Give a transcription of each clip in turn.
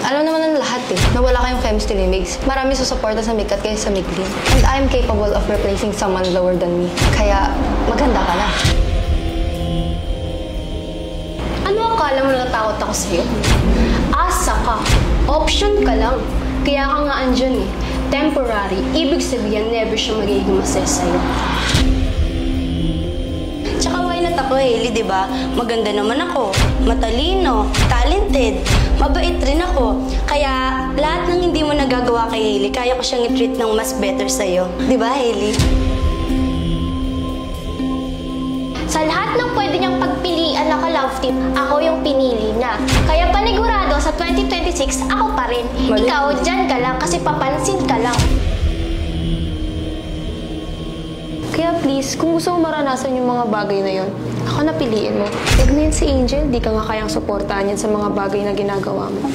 Alam naman ng lahat na wala kayong chemistry ni Migs. Marami susuporta sa Mig at kayo sa Miglin. And I am capable of replacing someone lower than me. Kaya, maghanda ka na. Ano akala mo natakot ako sa'yo? Asa ka. Option ka lang. Kaya ka nga andyan eh. Temporary. Ibig sabihin, never siya magiging masaya sa'yo. Tsaka why not ako, Hailey, diba? Maganda naman ako. Matalino. Talented. Mabait rin ako. Kaya lahat ng hindi mo nagagawa kay Hailey, kaya ko siyang i-treat ng mas better sa'yo. Diba, Hailey? Sa lahat ng pwede niyang pagpilian na ka-love team, ako yung pinili na. Kaya panigurado sa 2026, ako pa rin. Mali. Ikaw, dyan ka lang kasi papansin ka lang. Kaya please, kung gusto mo maranasan yung mga bagay na yon, ako na piliin mo. Tignan si Angel, di ka nga kayang suportahan yan sa mga bagay na ginagawa mo.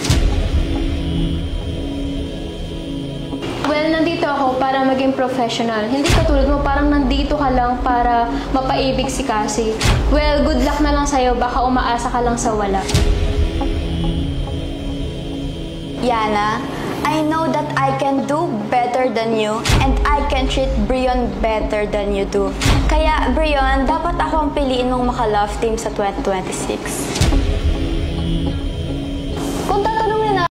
Well, nandito ako para maging professional. Hindi katulad mo, parang nandito ka lang para mapaibig si Cassie. Well, good luck na lang sa'yo. Baka umaasa ka lang sa wala. Yana, I know that I can do better than you and I can treat Brion better than you do. Kaya, Brion, dapat ako ang piliin mong maka-love team sa 2026. Kung